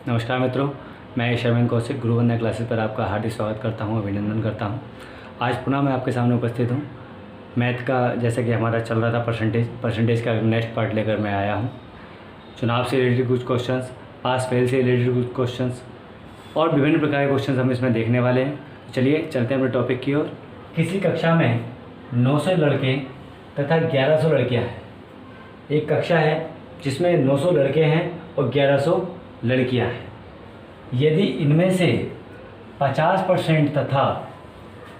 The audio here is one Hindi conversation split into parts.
नमस्कार मित्रों, मैं शर्मिंद कौशिक गुरुवंदना क्लासेस पर आपका हार्दिक स्वागत करता हूं, अभिनंदन करता हूं। आज पुनः मैं आपके सामने उपस्थित हूं। मैथ का जैसा कि हमारा चल रहा था परसेंटेज का नेक्स्ट पार्ट लेकर मैं आया हूं। चुनाव से रिलेटेड कुछ क्वेश्चंस, पास फेल से रिलेटेड कुछ क्वेश्चंस और विभिन्न प्रकार के क्वेश्चंस हम इसमें देखने वाले हैं। चलिए चलते हैं अपने टॉपिक की ओर। किसी कक्षा में 900 लड़के तथा 1100 लड़कियाँ हैं। एक कक्षा है जिसमें 900 लड़के हैं और 1100 लड़कियां हैं। यदि इनमें से 50% तथा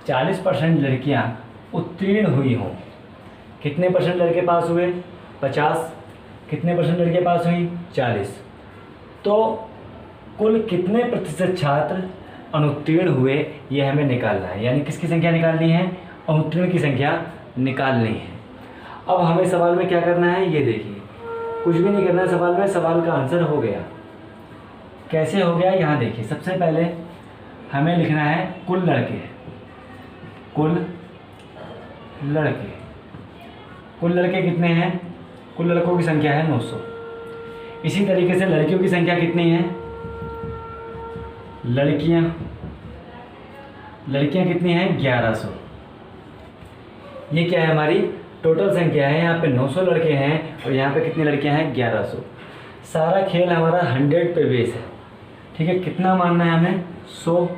40% लड़कियां उत्तीर्ण हुई हों, कितने परसेंट लड़के पास हुए? 50। कितने परसेंट लड़के पास हुई? 40। तो कुल कितने प्रतिशत छात्र अनुत्तीर्ण हुए, ये हमें निकालना है। यानी किसकी संख्या निकालनी है? अनुत्तीर्ण की संख्या निकालनी है। अब हमें सवाल में क्या करना है ये देखिए। कुछ भी नहीं करना है सवाल में, सवाल का आंसर हो गया। कैसे हो गया यहाँ देखिए। सबसे पहले हमें लिखना है कुल लड़के। कुल लड़के, कुल लड़के कितने हैं? कुल लड़कों की संख्या है 900। इसी तरीके से लड़कियों की संख्या कितनी है? लड़कियां कितनी हैं? 1100। ये क्या है? हमारी टोटल संख्या है। यहाँ पे 900 लड़के हैं और यहाँ पे कितनी लड़कियां हैं? 1100। सारा खेल हमारा 100 पे बेस है, ठीक है। कितना मानना है हमें? 100।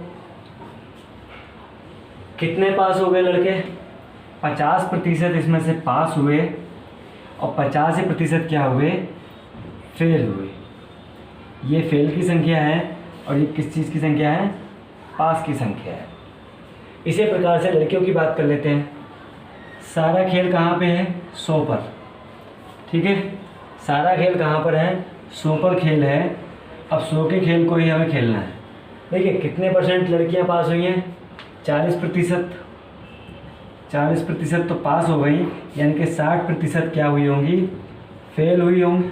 कितने पास हो गए लड़के? 50% इसमें से पास हुए और 50% क्या हुए? फेल हुए। ये फेल की संख्या है और ये किस चीज़ की संख्या है? पास की संख्या है। इसी प्रकार से लड़कियों की बात कर लेते हैं। सारा खेल कहाँ पे है? 100 पर, ठीक है। सारा खेल कहाँ पर है? 100 पर खेल है। अब 100 के खेल को ही हमें खेलना है। देखिए कितने परसेंट लड़कियां पास हुई हैं? 40%। 40% तो पास हो गई, यानी कि 60% क्या हुई होंगी? फेल हुई होंगी,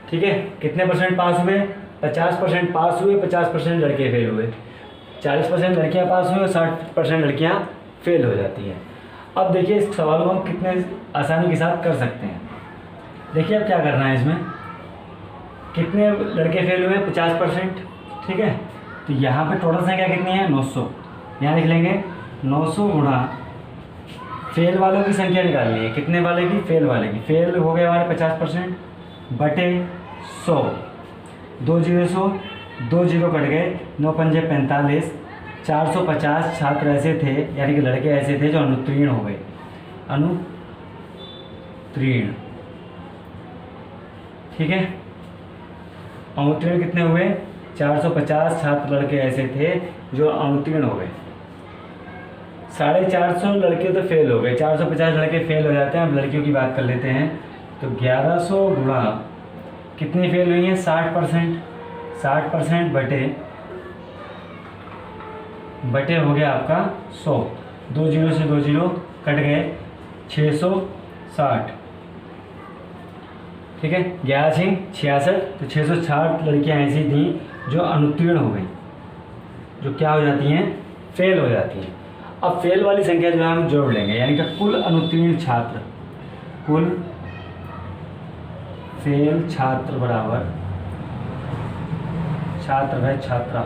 ठीक है। कितने परसेंट पास हुए? 50% पास हुए, 50% लड़के फेल हुए। 40% लड़कियां पास हुई और 60% लड़कियां फेल हो जाती हैं। अब देखिए इस सवाल को हम कितने आसानी के साथ कर सकते हैं। देखिए अब क्या करना है इसमें। कितने लड़के फेल हुए? 50%, ठीक है। तो यहाँ पे टोटल संख्या कितनी है? 900। यहाँ लिख लेंगे 900 गुणा फेल वालों की संख्या निकालनी है। कितने वाले की? फेल वाले की। फेल हो गए हमारे 50% बटे 100। 2 0 100, 2 0 कट गए, 9 पंजे 45। 450 छात्र ऐसे थे, यानी कि लड़के ऐसे थे जो अनुत्तीर्ण हो गए। अनुत्तीर्ण, ठीक है। अनुत्तीर्ण कितने हुए? 450 छात्र लड़के ऐसे थे जो अनुत्तीर्ण हो गए। 450 लड़के तो फेल हो गए, 450 लड़के फेल हो जाते हैं। अब लड़कियों की बात कर लेते हैं। तो 1100 गुणा कितनी फेल हुई हैं? 60%। 60% बटे हो गया आपका 100। 2 0 से 2 0 कट गए, 660, ठीक है। 11 6 66, तो 660 लड़कियां ऐसी थी जो अनुत्तीर्ण हो गई, जो क्या हो जाती हैं? फेल हो जाती हैं। अब फेल वाली संख्या जो है हम जोड़ लेंगे, यानी कि कुल अनुत्तीर्ण छात्र, कुल फेल छात्र बराबर छात्र है छात्रा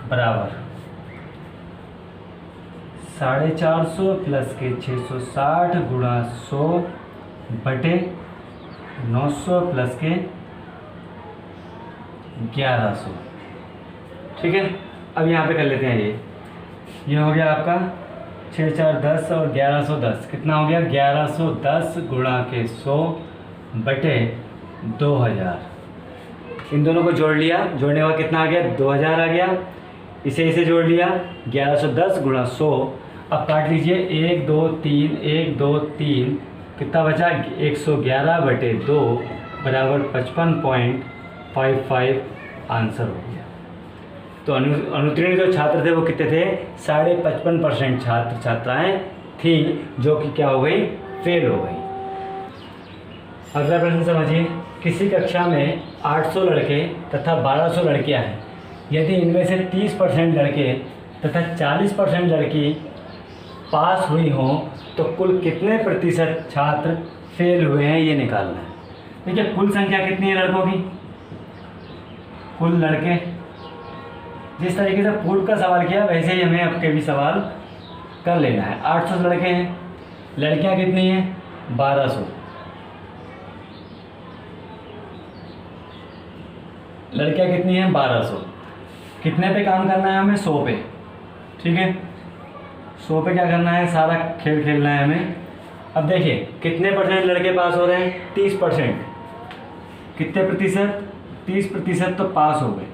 बराबर 450 प्लस के 660 गुणा 100 बटे 900 प्लस के 1100, ठीक है। अब यहाँ पे कर लेते हैं। ये हो गया आपका 6 4 10 और 1110। कितना हो गया? 1110 गुणा के 100 बटे 2000। इन दोनों को जोड़ लिया, जोड़ने के बाद कितना आ गया? 2000 आ गया। इसे जोड़ लिया, 1110 गुणा 100। अब काट लीजिए, 1 2 3, 1 2 3, कितना बचा? 111 बटे 2 बराबर 55.55 आंसर हो गया। तो अनुत्तीर्ण जो छात्र थे वो कितने थे? 55.5% छात्र छात्राएं थी जो कि क्या हो गई? फेल हो गई। अगला प्रश्न समझिए। किसी कक्षा में 800 लड़के तथा 1200 लड़कियां हैं। यदि इनमें से 30% लड़के तथा 40% लड़की पास हुई हों तो कुल कितने प्रतिशत छात्र फेल हुए हैं, ये निकालना है। देखिए कुल संख्या कितनी है लड़कों की, कुल लड़के, जिस तरीके से पूर्व का सवाल किया वैसे ही हमें अब के भी सवाल कर लेना है। 800 लड़के हैं, लड़कियां कितनी हैं 1200, लड़कियां कितनी हैं 1200। कितने पे काम करना है हमें 100 पे, ठीक है 100 पे क्या करना है, सारा खेल खेलना है हमें। अब देखिए कितने परसेंट लड़के पास हो रहे हैं 30%, कितने प्रतिशत 30% तो पास हो गए।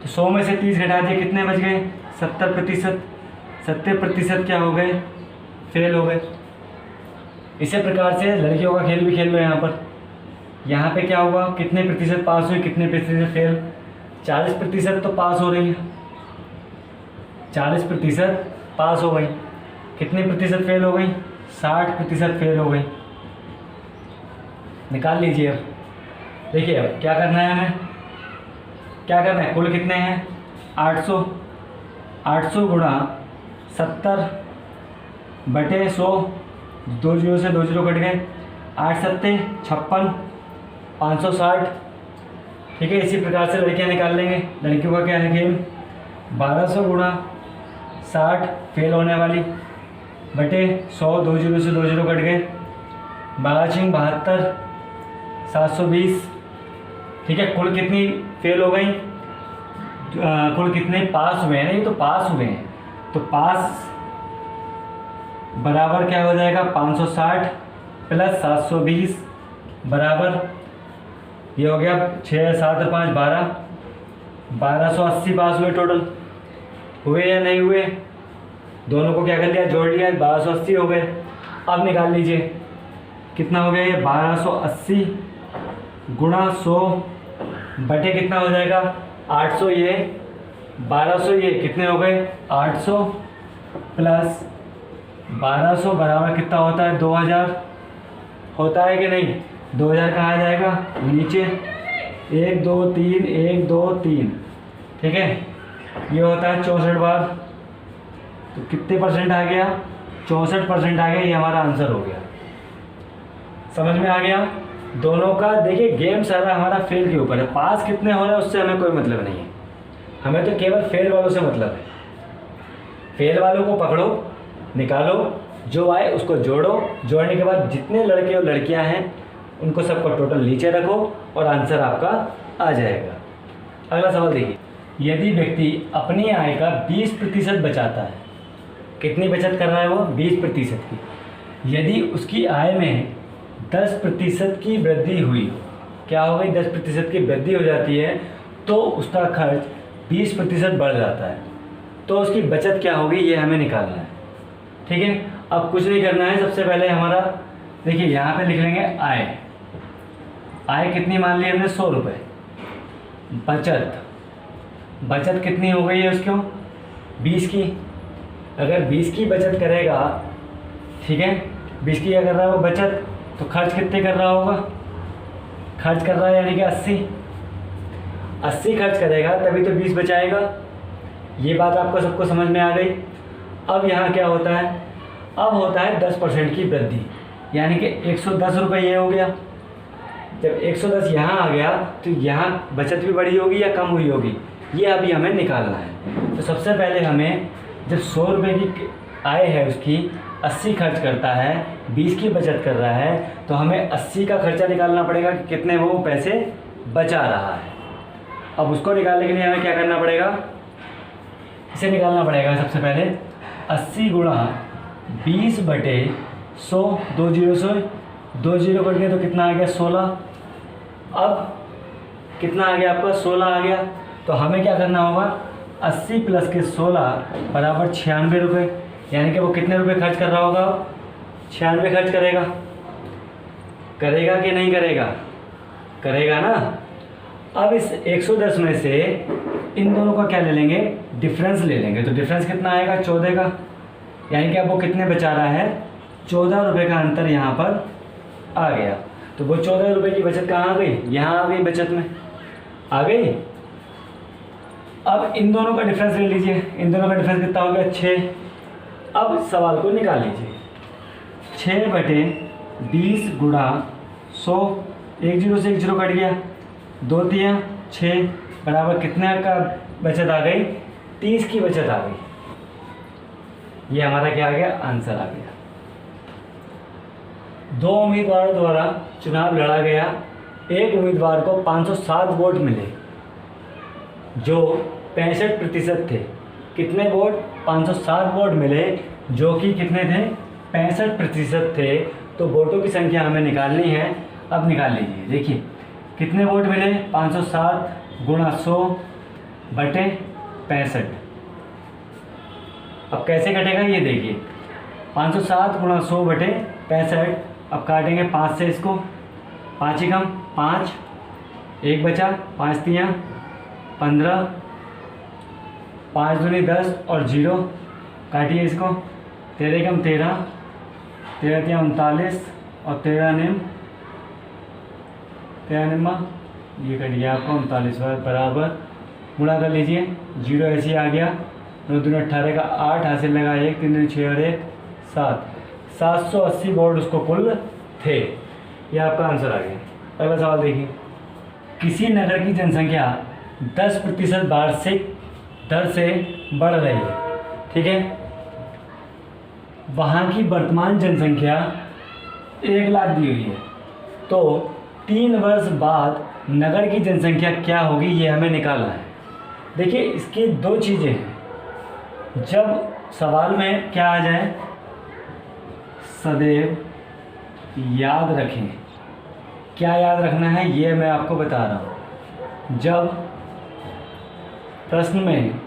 तो 100 में से 30 घटा दिए, कितने बच गए 70%, 70% क्या हो गए फेल हो गए। इसी प्रकार से लड़कियों का खेल भी खेल लो यहाँ पे क्या हुआ, कितने प्रतिशत पास हुए कितने प्रतिशत फेल, 40% तो पास हो रही है, 40% पास हो गई, कितने प्रतिशत फेल हो गई 60% फेल हो गई। निकाल लीजिए। अब देखिए अब क्या करना है हमें, क्या करना है, कुल कितने हैं 800, 800 गुणा 70 बटे 100, 2 जीरो से 2 जीरो कट गए, 8 सत्ते 56, 560, ठीक है। इसी प्रकार से लड़कियां निकाल लेंगे। लड़कियों का क्या है खेल, 1200 गुणा 60 फेल होने वाली बटे 100, 2 जीरो से 2 जीरो कट गए, 72, 720, ठीक है। कुल कितनी फेल हो गई, कुल कितने पास हुए हैं ना, ये तो पास हुए हैं, तो पास बराबर क्या हो जाएगा 560 प्लस 720 बराबर, ये हो गया 6 7 5 12, 1280 पास हुए टोटल, हुए या नहीं हुए, दोनों को क्या कर लिया जोड़ लिया, 1280 हो गए। अब निकाल लीजिए कितना हो गया, ये 1280 गुणा 100 बटे कितना हो जाएगा 800, ये 1200, ये कितने हो गए 800 प्लस 1200 बराबर कितना होता है 2000, होता है कि नहीं, 2000 कहाँ जाएगा नीचे, 1 2 3 1 2 3, ठीक है। ये होता है 64 बार, तो कितने परसेंट आ गया 64% आ गया, ये हमारा आंसर हो गया। समझ में आ गया दोनों का। देखिए गेम सारा हमारा फेल के ऊपर है, पास कितने हो रहे हैं उससे हमें कोई मतलब नहीं है, हमें तो केवल फेल वालों से मतलब है। फेल वालों को पकड़ो, निकालो, जो आए उसको जोड़ो, जोड़ने के बाद जितने लड़के और लड़कियां हैं उनको सबको टोटल नीचे रखो और आंसर आपका आ जाएगा। अगला सवाल देखिए, यदि व्यक्ति अपनी आय का 20% बचाता है, कितनी बचत कर रहा है वो 20% की, यदि उसकी आय में 10% की वृद्धि हुई, क्या हो गई 10% की वृद्धि हो जाती है, तो उसका खर्च 20% बढ़ जाता है, तो उसकी बचत क्या होगी ये हमें निकालना है, ठीक है। अब कुछ नहीं करना है, सबसे पहले हमारा देखिए यहाँ पे लिख लेंगे आय, आय कितनी मान ली हमने 100 रुपये, बचत कितनी हो गई है उसको 20 की, अगर 20 की बचत करेगा, ठीक है 20 की क्या कर रहा है वो बचत, तो खर्च कितने कर रहा होगा, खर्च कर रहा है यानी कि 80 खर्च करेगा तभी तो 20 बचाएगा। ये बात आपको सबको समझ में आ गई। अब यहाँ क्या होता है, अब होता है 10% की वृद्धि, यानी कि 110 रुपये ये हो गया। जब 110 यहाँ आ गया तो यहाँ बचत भी बढ़ी होगी या कम हुई होगी, ये अभी हमें निकालना है। तो सबसे पहले हमें जब 100 रुपये की आय है उसकी 80 खर्च करता है, 20 की बचत कर रहा है, तो हमें 80 का खर्चा निकालना पड़ेगा कि कितने वो पैसे बचा रहा है। अब उसको निकालने के लिए हमें क्या करना पड़ेगा, इसे निकालना पड़ेगा। सबसे पहले 80 गुणा 20 बटे 100, 2 जीरो से 2 जीरो कट गए तो कितना आ गया 16। अब कितना आ गया आपका 16 आ गया, तो हमें क्या करना होगा 80 प्लस के 16 बराबर 96 रुपये, यानी कि वो कितने रुपए खर्च कर रहा होगा, 96 खर्च करेगा, करेगा कि नहीं करेगा, करेगा ना। अब इस 110 में से इन दोनों का क्या ले लेंगे, डिफरेंस ले लेंगे, तो डिफरेंस कितना आएगा 14 का, यानी कि अब वो कितने बचा रहा है 14 रुपये का अंतर यहाँ पर आ गया। तो वो 14 रुपये की बचत कहाँ आ गई, यहाँ आ गई, बचत में आ गई। अब इन दोनों का डिफरेंस ले लीजिए, इन दोनों का डिफरेंस कितना हो गया 6। अब सवाल को निकाल लीजिए, 6 बटे 20 गुणा 100 एक जीरो से एक जीरो कट गया, 2 3 6 बराबर कितने का बचत आ गई? 30 की बचत आ गई। ये हमारा क्या आ गया? आंसर आ गया। 2 उम्मीदवारों द्वारा चुनाव लड़ा गया, एक उम्मीदवार को 507 वोट मिले जो 65% थे। कितने वोट? 507 वोट मिले जो कि कितने थे? 65% थे। तो वोटों की संख्या हमें निकालनी है। अब निकाल लीजिए। देखिए कितने वोट मिले? 507 गुणा 100 बटे 65। अब कैसे कटेगा ये देखिए, 507 गुणा 100 बटे 65। अब काटेंगे 5 से इसको, 5 ही कम 5, 1 बचा, 5 3 15, 5 दूनी 10 और 0 काटिए इसको, 13 कम 13, 13 3 39 और 13 निम्मा ये कट गया आपको 39 बराबर गुणा कर लीजिए। 0 ऐसे ही आ गया, 9 दूनी 18 का 8 हासिल लगा 1, 3 दूनी 6 और 1 7, 780 वोट उसको कुल थे। ये आपका आंसर आ गया। अगला सवाल देखिए, किसी नगर की जनसंख्या 10% वार्षिक दर से बढ़ रही है, ठीक है। वहाँ की वर्तमान जनसंख्या 1 लाख दी हुई है, तो 3 वर्ष बाद नगर की जनसंख्या क्या होगी ये हमें निकालना है। देखिए इसकी 2 चीज़ें हैं। जब सवाल में क्या आ जाए, सदैव याद रखें। क्या याद रखना है ये मैं आपको बता रहा हूँ। जब प्रश्न में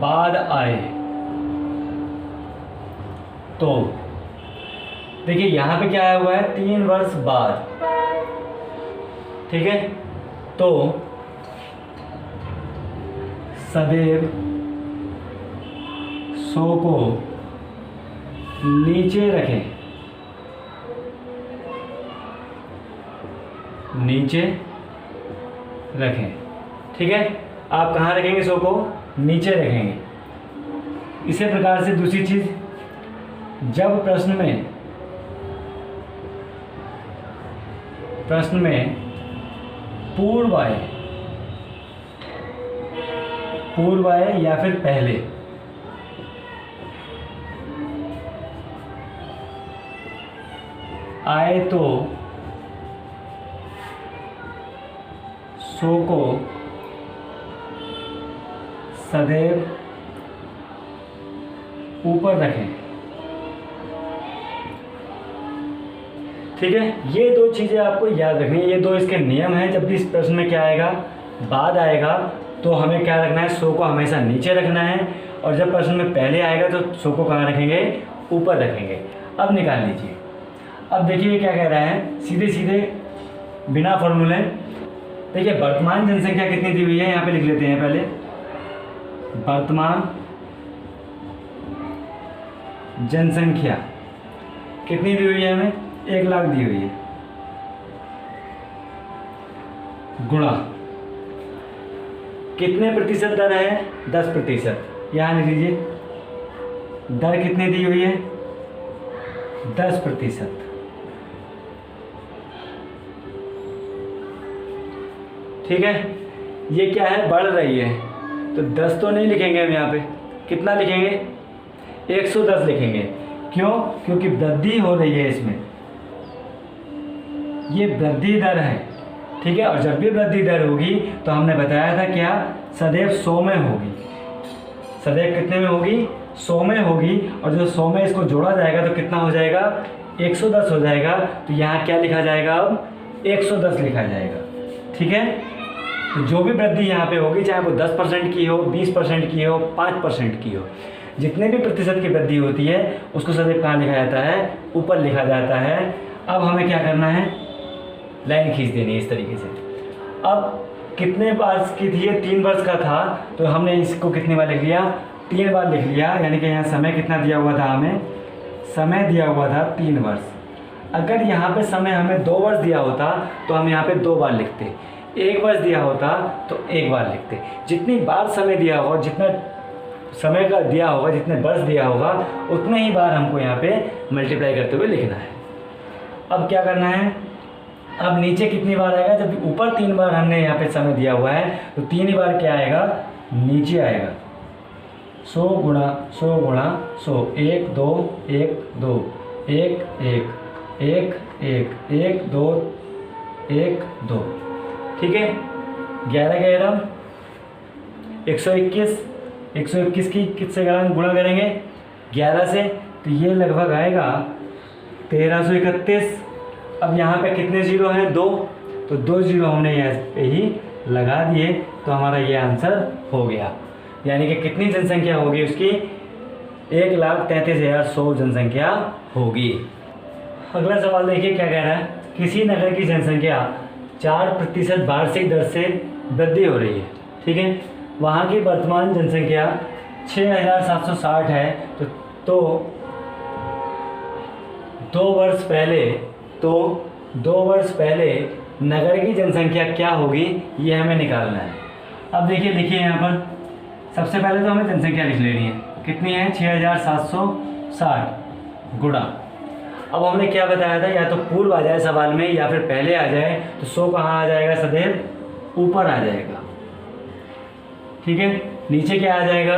बाद आए तो देखिए यहाँ पे क्या आया हुआ है? 3 वर्ष बाद, ठीक है। तो सदैव 100 को नीचे रखें, नीचे रखें, ठीक है। आप कहाँ रखेंगे? 100 को नीचे रखेंगे। इसी प्रकार से दूसरी चीज़, जब प्रश्न में पूर्व आए या फिर पहले आए तो 100 को सदैव ऊपर रखें, ठीक है। ये 2 चीज़ें आपको याद रखनी है। ये 2 इसके नियम हैं। जब भी इस प्रश्न में क्या आएगा? बाद आएगा तो हमें क्या रखना है? 100 को हमेशा नीचे रखना है। और जब प्रश्न में पहले आएगा तो 100 को कहाँ रखेंगे? ऊपर रखेंगे। अब निकाल लीजिए। अब देखिए क्या कह रहा है, सीधे सीधे बिना फॉर्मूले। देखिए वर्तमान जनसंख्या कितनी दी हुई है, यहाँ पे लिख लेते हैं पहले। वर्तमान जनसंख्या कितनी दी हुई है? हमें 1 लाख दी हुई है, गुणा कितने प्रतिशत दर है? 10%। यहाँ लिख लीजिए, दर कितनी दी हुई है? 10%, ठीक है। ये क्या है? बढ़ रही है, तो 10 तो नहीं लिखेंगे हम यहाँ पे। कितना लिखेंगे? 110 लिखेंगे। क्यों? क्योंकि वृद्धि हो रही है इसमें, ये वृद्धि दर है, ठीक है। और जब भी वृद्धि दर होगी तो हमने बताया था क्या? सदैव 100 में होगी। सदैव कितने में होगी? 100 में होगी। और जो 100 में इसको जोड़ा जाएगा तो कितना हो जाएगा? 110 हो जाएगा। तो यहाँ क्या लिखा जाएगा? अब 110 लिखा जाएगा, ठीक है। तो जो भी वृद्धि यहाँ पे होगी, चाहे वो 10% की हो, 20% की हो, 5% की हो, जितने भी प्रतिशत की वृद्धि होती है उसको सदैव कहाँ लिखा जाता है? ऊपर लिखा जाता है। अब हमें क्या करना है? लाइन खींच देनी है इस तरीके से। अब कितने वर्ष की थी? 3 वर्ष का था, तो हमने इसको कितने बार लिख लिया? 3 बार लिख लिया। यानी कि यहाँ समय कितना दिया हुआ था? हमें समय दिया हुआ था 3 वर्ष। अगर यहाँ पे समय हमें 2 वर्ष दिया होता तो हम यहाँ पे 2 बार लिखते। 1 वर्ष दिया होता तो 1 बार लिखते। जितनी बार समय दिया हो, जितना समय का दिया होगा, जितने वर्ष दिया होगा उतने ही बार हमको यहाँ पे मल्टीप्लाई करते हुए लिखना है। अब क्या करना है, अब नीचे कितनी बार आएगा, जब ऊपर 3 बार हमने यहाँ पे समय दिया हुआ है तो 3 ही बार क्या आएगा, नीचे आएगा 100 गुणा 100 गुणा 100, 1 2 1 2 1 1 1 1 1 2 1 2, ठीक है। 11 11 121, 121 की किससे गुणा करेंगे 11 से, तो ये लगभग आएगा 1331। अब यहाँ पे कितने जीरो हैं, 2, तो 2 जीरो हमने यहाँ पे ही लगा दिए तो हमारा ये आंसर हो गया। यानी कि कितनी जनसंख्या होगी उसकी, 1,33,100 जनसंख्या होगी। अगला सवाल देखिए क्या कह रहा है, किसी नगर की जनसंख्या 4% वार्षिक दर से वृद्धि हो रही है, ठीक है। वहाँ की वर्तमान जनसंख्या 6,760 है, तो 2 वर्ष पहले नगर की जनसंख्या क्या होगी, ये हमें निकालना है। अब देखिए यहाँ पर सबसे पहले तो हमें जनसंख्या लिख लेनी है, कितनी है 6,760 गुणा। अब हमने क्या बताया था, या तो पूर्व आ जाए सवाल में या फिर पहले आ जाए, तो 100 कहाँ आ जाएगा, सदैव ऊपर आ जाएगा, ठीक है। नीचे क्या आ जाएगा,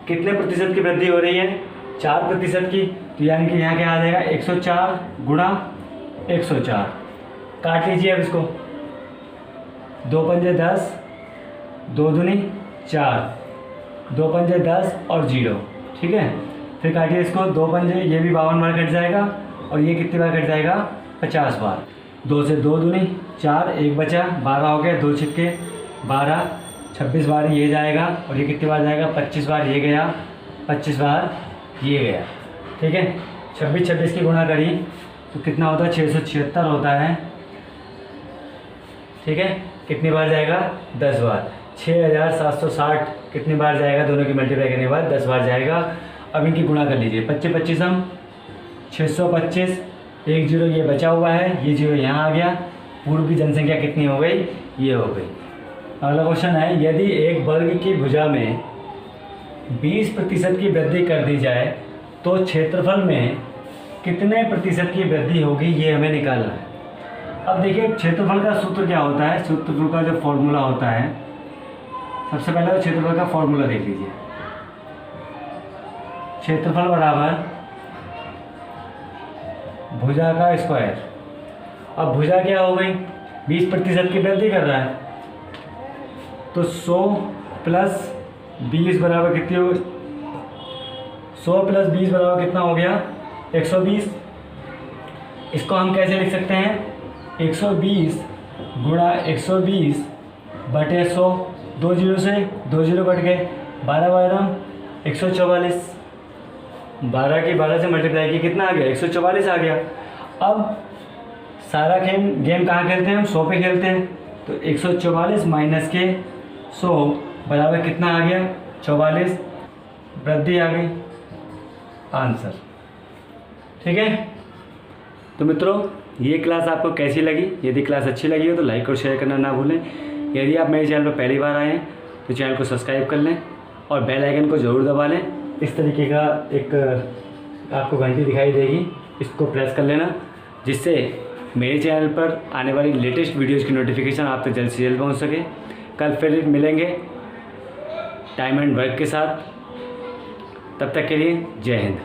कितने प्रतिशत की वृद्धि हो रही है, 4% की, तो यानी कि यहाँ क्या आ जाएगा 104 गुणा 104। काट लीजिए अब इसको, 2 पंजे 10, 2 दूनी 4, 2 पंजे 10 और 0, ठीक है। फिर काटिए इसको, 2 पंजे, ये भी 52 बार कट जाएगा और ये कितनी बार कट जाएगा 50 बार। 2 से 2 दूनी 4, 1 बचा, 12 हो गया, 2 छिक्के 12, 26 बार ये जाएगा और ये कितनी बार जाएगा 25 बार ये गया, 25 बार ये गया, ठीक है। 26 की गुणा करी तो कितना होता है 676 होता है, ठीक है। कितनी बार जाएगा 10 बार। 6,760 कितनी बार जाएगा, दोनों की मल्टीप्लाई करने के बाद 10 बार जाएगा। अब इनकी गुणा कर लीजिए, 25 25 हम 625, 1 जीरो ये बचा हुआ है, ये जीरो यहाँ आ गया, पूर्व की जनसंख्या कितनी हो गई, ये हो गई। अगला क्वेश्चन है, यदि एक वर्ग की भुजा में 20% की वृद्धि कर दी जाए तो क्षेत्रफल में कितने प्रतिशत की वृद्धि होगी, ये हमें निकालना है। अब देखिए क्षेत्रफल का सूत्र क्या होता है, क्षेत्रफल का जो फॉर्मूला होता है, सबसे पहले तो क्षेत्रफल का फॉर्मूला देख लीजिए। क्षेत्रफल बराबर भुजा का स्क्वायर। अब भुजा क्या हो गई, 20% की वृद्धि कर रहा है, तो 100 प्लस 20 बराबर कितनी हो, 100 प्लस 20 बराबर कितना हो गया 120। इसको हम कैसे लिख सकते हैं, 120 गुणा 120 बटे 100, 2 जीरो से 2 जीरो कट गए, 12 12 144, 12 की 12 से मल्टीप्लाई की कितना आ गया 144 आ गया। अब सारा गेम कहाँ खेलते हैं हम, 100 पे खेलते हैं, तो 144 माइनस के 100 बराबर कितना आ गया 44, वृद्धि आ गई, आंसर, ठीक है। तो मित्रों ये क्लास आपको कैसी लगी, यदि क्लास अच्छी लगी हो तो लाइक और शेयर करना ना भूलें। यदि आप मेरे चैनल पर पहली बार आए हैं तो चैनल को सब्सक्राइब कर लें और बेल आइकन को ज़रूर दबा लें। इस तरीके का एक आपको घंटी दिखाई देगी, इसको प्रेस कर लेना, जिससे मेरे चैनल पर आने वाली लेटेस्ट वीडियोज़ की नोटिफिकेशन आप तक जल्द से जल्द पहुँच सके। कल फिर मिलेंगे टाइम एंड वर्क के साथ, तब तक के लिए जय हिंद।